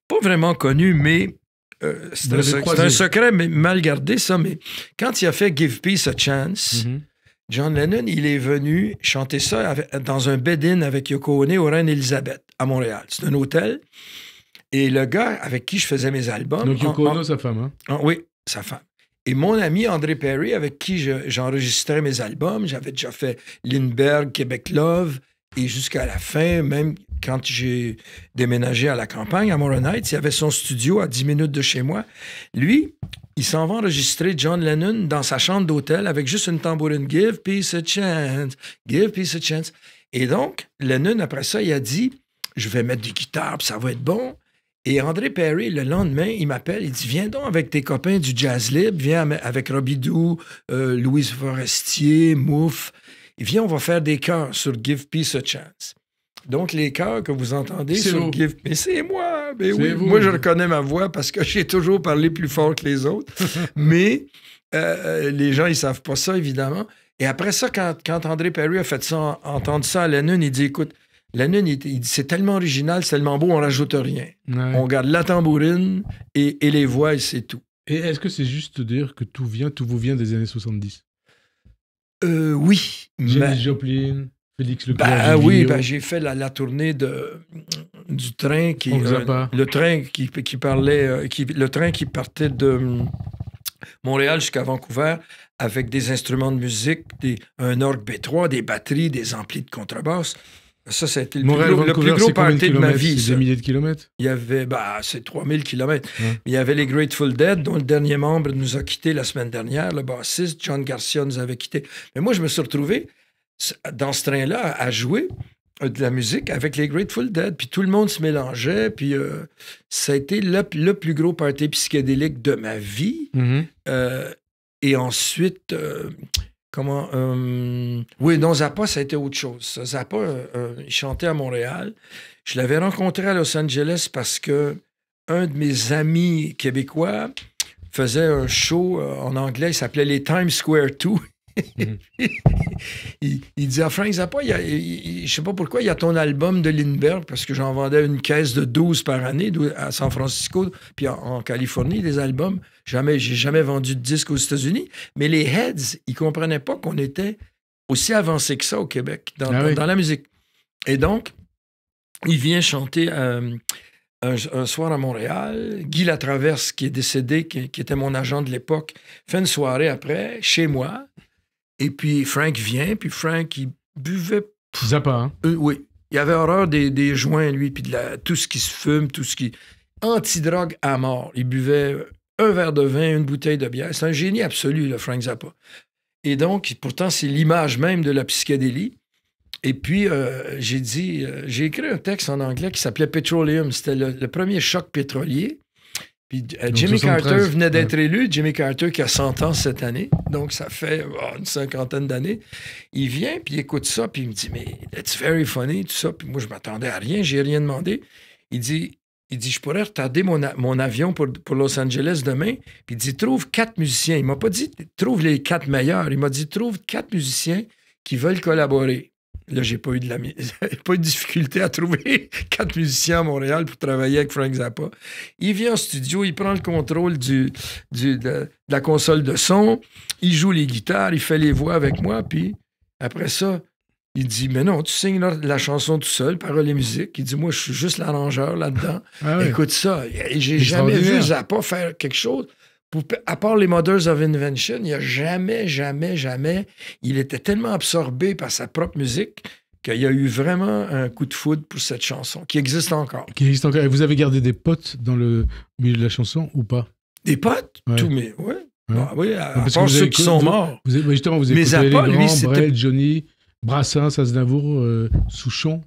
Pas vraiment connu, mais... c'est un secret mais mal gardé, ça, mais quand il a fait Give Peace a Chance, John Lennon, il est venu chanter ça dans un bed-in avec Yoko Ono au Reine-Élisabeth, à Montréal. C'est un hôtel. Et le gars avec qui je faisais mes albums... Donc Yoko Ono, sa femme, hein? Oui, sa femme. Et mon ami André Perry, avec qui j'enregistrais mes albums, j'avais déjà fait Lindbergh, Québec Love, et jusqu'à la fin, même... Quand j'ai déménagé à la campagne, à Moron Heights, il avait son studio à 10 minutes de chez moi. Lui, il s'en va enregistrer John Lennon dans sa chambre d'hôtel avec juste une tambourine. Give peace a chance, give peace a chance. Et donc, Lennon, après ça, il a dit, je vais mettre des guitares, puis ça va être bon. Et André Perry, le lendemain, il m'appelle, il dit, viens donc avec tes copains du Jazz Libre, viens avec Robidoux, Louise Forestier, Mouffe. Et viens, on va faire des chœurs sur Give Peace a Chance. Donc, les chœurs que vous entendez sur Give... Mais c'est moi! Mais oui, moi, je reconnais ma voix parce que j'ai toujours parlé plus fort que les autres. Mais les gens, ils savent pas ça, évidemment. Et après ça, quand André Perry a fait ça, entendre ça à Lennon, il dit, écoute, Lennon, il dit, c'est tellement original, c'est tellement beau, on rajoute rien. Ouais. On garde la tambourine et les voix, et c'est tout. Et est-ce que c'est juste de dire que tout vous vient des années 70? Oui. Janis Joplin... Félix Leclerc. Oui, j'ai fait la tournée du train qui le train qui parlait le train qui partait de Montréal jusqu'à Vancouver avec des instruments de musique, un orgue B3, des batteries, des amplis de contrebasse. Ça a été le Montréal, plus gros party de ma vie. C'est des milliers de kilomètres. Il y avait, c'est 3000 kilomètres. Il y avait les Grateful Dead, dont le dernier membre nous a quittés la semaine dernière. Le bassiste, John Garcia, nous avait quittés. Mais moi, je me suis retrouvé dans ce train-là à jouer de la musique avec les Grateful Dead. Puis tout le monde se mélangeait. Puis ça a été le plus gros party psychédélique de ma vie. Et ensuite... Oui, non, Zappa, ça a été autre chose. Zappa, il chantait à Montréal. Je l'avais rencontré à Los Angeles parce que un de mes amis québécois faisait un show en anglais, il s'appelait les Times Square 2. Il dit à Frank Zappa, je sais pas pourquoi, il y a ton album de Lindbergh, parce que j'en vendais une caisse de 12 par année à San Francisco, puis en Californie, des albums. J'ai jamais vendu de disques aux États-Unis. Mais les Heads, ils comprenaient pas qu'on était aussi avancé que ça au Québec, dans la musique. Et donc, il vient chanter un soir à Montréal. Guy Latraverse, qui est décédé, qui était mon agent de l'époque, fait une soirée après, chez moi. Et puis Frank vient, puis Frank, il buvait... Zappa, hein? Oui. Il avait horreur des joints, lui, puis tout ce qui se fume, tout ce qui... Anti-drogue à mort. Il buvait un verre de vin, une bouteille de bière. C'est un génie absolu, le Frank Zappa. Et donc, pourtant, c'est l'image même de la psychédélie. Et puis, j'ai écrit un texte en anglais qui s'appelait Petroleum. C'était le premier choc pétrolier. Puis Jimmy Carter venait d'être élu. Jimmy Carter qui a 100 ans cette année. Donc, ça fait une cinquantaine d'années. Il vient, puis il écoute ça, puis il me dit « Mais it's very funny », tout ça. Puis moi, je m'attendais à rien, j'ai rien demandé. Il dit « Je pourrais retarder mon avion pour Los Angeles demain. » Puis il dit « Trouve 4 musiciens. » Il m'a pas dit « Trouve les 4 meilleurs. » Il m'a dit « Trouve 4 musiciens qui veulent collaborer. » Là, j'ai pas eu de difficulté à trouver 4 musiciens à Montréal pour travailler avec Frank Zappa. Il vient en studio, il prend le contrôle de la console de son, il joue les guitares, il fait les voix avec moi, puis après ça, il dit « Mais non, tu signes la chanson tout seul, paroles et musique. » Il dit « Moi, je suis juste l'arrangeur là-dedans. Ah oui. Écoute ça. » Et j'ai jamais vu Zappa faire quelque chose. À part les Mothers of Invention, il n'y a jamais, il était tellement absorbé par sa propre musique qu'il y a eu vraiment un coup de foudre pour cette chanson, qui existe encore. Et vous avez gardé des potes dans le milieu de la chanson ou pas? Des potes? Ouais. Oui, à part ceux qui sont morts. Justement, vous écoutez les grands, Brel, Johnny, Brassens, Aznavour, Souchon.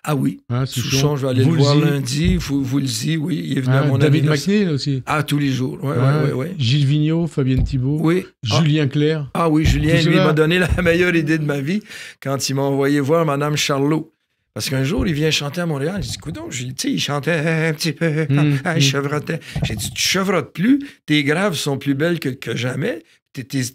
Ah oui, Souchon, je vais aller le voir lundi. Woolsey, oui, il est venu à mon David McNeil aussi. Ah, tous les jours, oui. Gilles Vigneault, Fabienne Thibault. Oui. Julien Clerc. Ah oui, Julien, lui, m'a donné la meilleure idée de ma vie quand il m'a envoyé voir Mme Charlot. Parce qu'un jour, il vient chanter à Montréal. J'ai dit, coudonc, il chantait un petit peu, il chevrotait. J'ai dit, tu chevrottes plus, tes graves sont plus belles que jamais.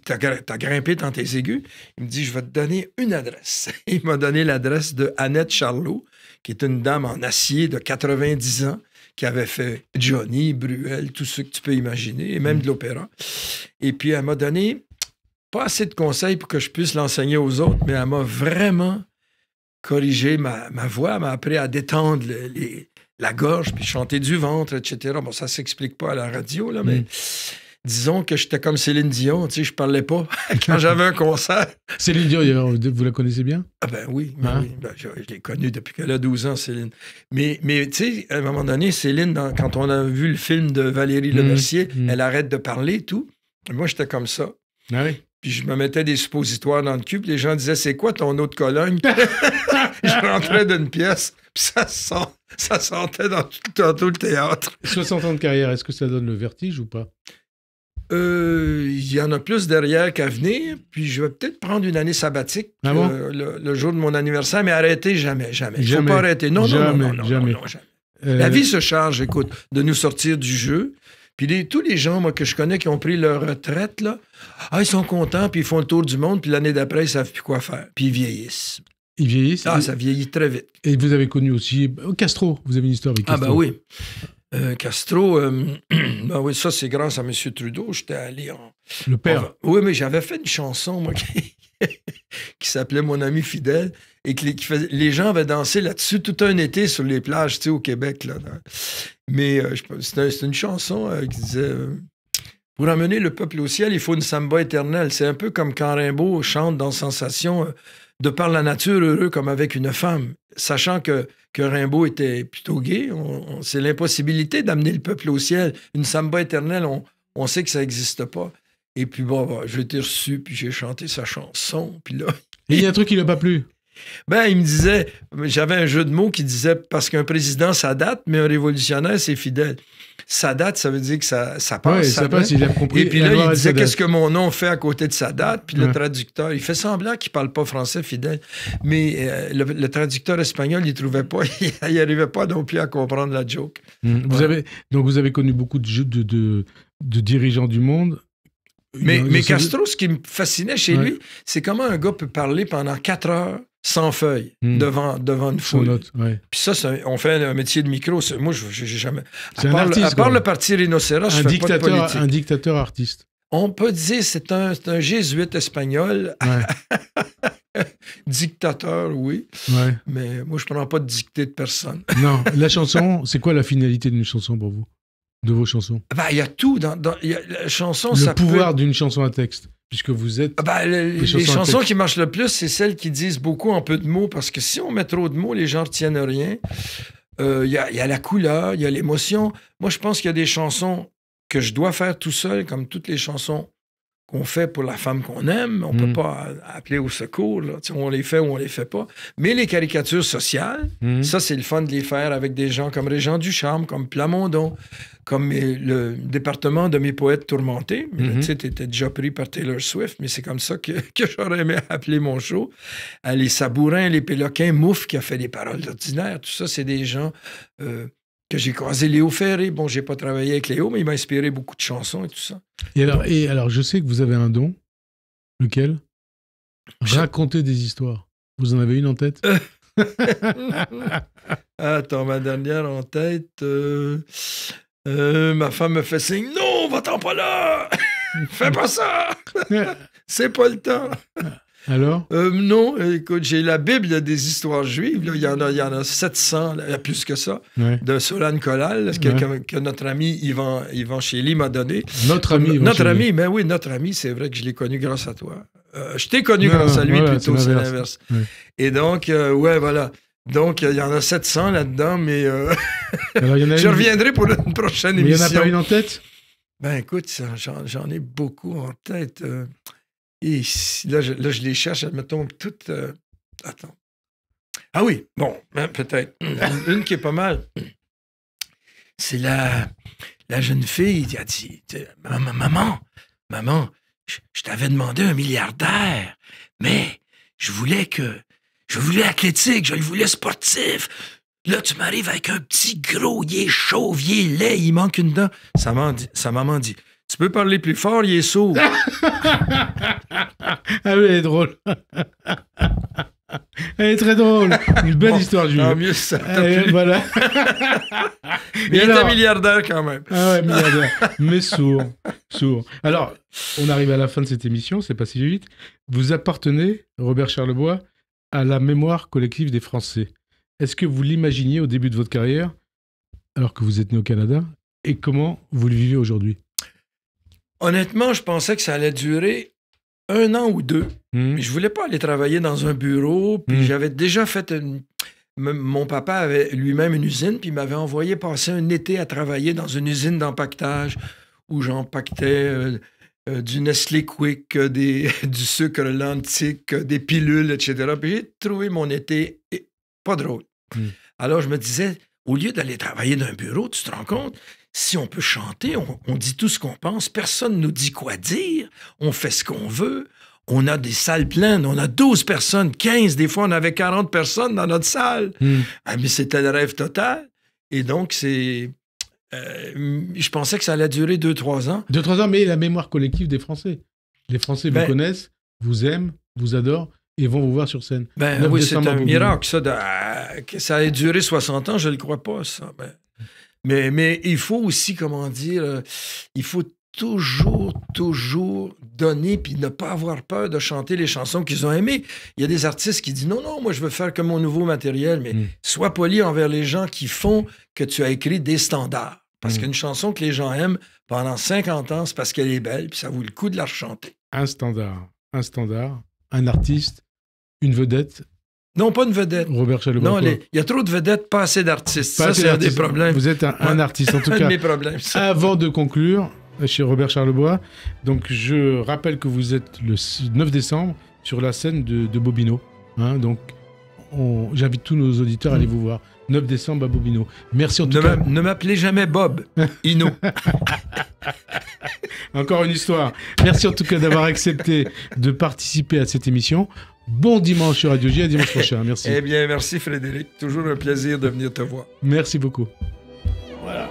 T'as grimpé dans tes aigus. Il me dit, je vais te donner une adresse. Il m'a donné l'adresse de Annette Charlot, qui est une dame en acier de 90 ans, qui avait fait Johnny, Bruel, tout ce que tu peux imaginer, et même de l'opéra. Et puis, elle m'a donné pas assez de conseils pour que je puisse l'enseigner aux autres, mais elle m'a vraiment corrigé ma voix, elle m'a appris à détendre la gorge, puis chanter du ventre, etc. Bon, ça s'explique pas à la radio, là, mais... Disons que j'étais comme Céline Dion, tu sais, je parlais pas quand j'avais un concert. Céline Dion, vous la connaissez bien? Ah ben oui, je l'ai connue depuis qu'elle a 12 ans, Céline. Mais tu sais, à un moment donné, Céline, quand on a vu le film de Valérie Lemercier, elle arrête de parler et tout. Et moi, j'étais comme ça. Ah oui? Puis je me mettais des suppositoires dans le cul, puis les gens disaient « C'est quoi ton eau de Cologne? » Je rentrais d'une pièce, puis ça sentait dans tout le théâtre. 60 ans de carrière, est-ce que ça donne le vertige ou pas? Il y en a plus derrière qu'à venir, puis je vais peut-être prendre une année sabbatique le jour de mon anniversaire, mais arrêter jamais. Il ne faut pas arrêter. Non, jamais. La vie se charge, écoute, de nous sortir du jeu. Puis tous les gens, moi, que je connais qui ont pris leur retraite, là, ils sont contents, puis ils font le tour du monde, puis l'année d'après, ils ne savent plus quoi faire. Puis ils vieillissent. Ils vieillissent? Ah, ça vieillit très vite. Et vous avez connu aussi Castro. Vous avez une histoire avec Castro. Ah, ben oui. Castro, ben oui, ça, c'est grâce à M. Trudeau. J'étais allé en... Le père. Oui, mais j'avais fait une chanson, moi, qui s'appelait Mon ami fidèle, et que les gens avaient dansé là-dessus tout un été sur les plages, tu sais, au Québec. Là. Mais c'était une chanson qui disait... Pour amener le peuple au ciel, il faut une samba éternelle. C'est un peu comme quand Rimbaud chante dans Sensation de par la nature, heureux comme avec une femme. Sachant que Rimbaud était plutôt gay, c'est l'impossibilité d'amener le peuple au ciel. Une samba éternelle, on sait que ça n'existe pas. Et puis bon, j'ai été reçu, puis j'ai chanté sa chanson, puis là... Et il y a un truc qui lui a pas plu. Ben, il me disait, j'avais un jeu de mots qui disait, parce qu'un président, ça date, mais un révolutionnaire, c'est fidèle. Ça date, ça veut dire que ça passe. Ouais, ça passe, il a compris. Et puis là, il disait, qu'est-ce que mon nom fait à côté de sa date? Puis le traducteur, il fait semblant qu'il parle pas français fidèle. Mais le traducteur espagnol, il trouvait pas, il arrivait pas non plus à comprendre la joke. Vous avez connu beaucoup de dirigeants du monde. Mais Castro, ce qui me fascinait chez lui, c'est comment un gars peut parler pendant 4 heures sans feuille, devant une foule. Note, ouais. Puis ça, on fait un métier de micro. Moi, j'ai jamais... C'est un artiste, à part le parti Rhinocéros, je fais pas de politique. Un dictateur artiste. On peut dire que c'est un jésuite espagnol. Ouais. Dictateur, oui. Ouais. Mais moi, je prends pas de dictée de personne. Non, la chanson, c'est quoi la finalité d'une chanson pour vous? De vos chansons? Ben, il y a tout. La chanson, le pouvoir d'une chanson à texte. Puisque vous êtes... les chansons qui marchent le plus, c'est celles qui disent beaucoup en peu de mots, parce que si on met trop de mots, les gens ne retiennent rien. Il y a la couleur, il y a l'émotion. Moi, je pense qu'il y a des chansons que je dois faire tout seul, comme toutes les chansons qu'on fait pour la femme qu'on aime. On ne peut pas appeler au secours. Là. On les fait ou on les fait pas. Mais les caricatures sociales, ça, c'est le fun de les faire avec des gens comme Régent Ducharme, comme Plamondon, comme le département de mes poètes tourmentés. Mais le titre était déjà pris par Taylor Swift, mais c'est comme ça que j'aurais aimé appeler mon show. Les Sabourins, les Péloquins, Mouffe qui a fait des paroles ordinaires. Tout ça, c'est des gens... que j'ai croisé Léo Ferré. Bon, j'ai pas travaillé avec Léo, mais il m'a inspiré beaucoup de chansons et tout ça. Et alors, je sais que vous avez un don. Lequel? Raconter des histoires. Vous en avez une en tête? Attends, ma dernière en tête... ma femme me fait signe. Non, va-t'en pas là! Fais pas ça! C'est pas le temps. Alors? Non, écoute, j'ai la Bible, il y a des histoires juives. Là, il y en a 700, il y a plus que ça, de Solan Collal, que notre ami Yvan Chély m'a donné. Notre ami, mais oui, notre ami, c'est vrai que je l'ai connu grâce à toi. Je t'ai connu grâce à lui, plutôt, c'est l'inverse. Ouais. Et donc, voilà. Donc, il y en a 700 là-dedans, mais alors, je reviendrai pour une prochaine émission. Il n'y en a pas une en tête? Ben, écoute, j'en ai beaucoup en tête. Et là, je les cherche, elles me tombent toutes... Attends. Ah oui, bon, peut-être. Une qui est pas mal. C'est la jeune fille qui a dit, maman, je t'avais demandé un milliardaire, mais je voulais athlétique, je le voulais sportif. Là, tu m'arrives avec un petit gros, il est chauve, il est laid, il manque une dent. Sa maman dit, tu peux parler plus fort, il est sourd. Ah oui, elle est drôle. Elle est très drôle. Une belle histoire, Jules. Tant mieux, ça. Voilà. Mais il était milliardaire quand même. Ah ouais, milliardaire. Mais sourd. Alors, on arrive à la fin de cette émission, c'est pas si vite. Vous appartenez, Robert Charlebois, à la mémoire collective des Français. Est-ce que vous l'imaginiez au début de votre carrière, alors que vous êtes né au Canada, et comment vous le vivez aujourd'hui? Honnêtement, je pensais que ça allait durer 1 an ou 2. Je voulais pas aller travailler dans un bureau, puis j'avais déjà fait mon papa avait lui-même une usine, puis il m'avait envoyé passer un été à travailler dans une usine d'empaquetage où j'empaquetais du Nestlé Quick, du sucre Lantique, des pilules, etc. Puis j'ai trouvé mon été pas drôle. Alors je me disais, au lieu d'aller travailler dans un bureau, tu te rends compte, si on peut chanter, on dit tout ce qu'on pense, personne ne nous dit quoi dire, on fait ce qu'on veut, on a des salles pleines, on a 12 personnes, 15, des fois on avait 40 personnes dans notre salle. Ah, mais c'était le rêve total. Et donc, je pensais que ça allait durer 2-3 ans. 2-3 ans, mais la mémoire collective des Français. Les Français vous connaissent, vous aiment, vous adorent, et vont vous voir sur scène. Oui, c'est un miracle, ça. Que ça ait duré 60 ans, je ne le crois pas, ça. Mais il faut aussi, comment dire, il faut toujours donner puis ne pas avoir peur de chanter les chansons qu'ils ont aimées. Il y a des artistes qui disent non, moi je veux faire comme mon nouveau matériel, mais sois poli envers les gens qui font que tu as écrit des standards. Parce qu'une chanson que les gens aiment pendant 50 ans, c'est parce qu'elle est belle puis ça vaut le coup de la rechanter. Un standard, un artiste, une vedette. Non, pas une vedette. Robert Charlebois. Non, il y a trop de vedettes, pas assez d'artistes. Ça, c'est un des problèmes. Vous êtes un artiste, en tout cas. Un de mes problèmes, ça. Avant de conclure, chez Robert Charlebois, donc je rappelle que vous êtes le 9 décembre sur la scène de Bobino. Hein, donc, j'invite tous nos auditeurs à aller vous voir. 9 décembre à Bobino. Merci en tout cas. Ne m'appelez jamais Bob. Ino. Encore une histoire. Merci en tout cas d'avoir accepté de participer à cette émission. Bon dimanche sur Radio J, à dimanche prochain. Merci. Eh bien, merci Frédéric. Toujours un plaisir de venir te voir. Merci beaucoup. Voilà.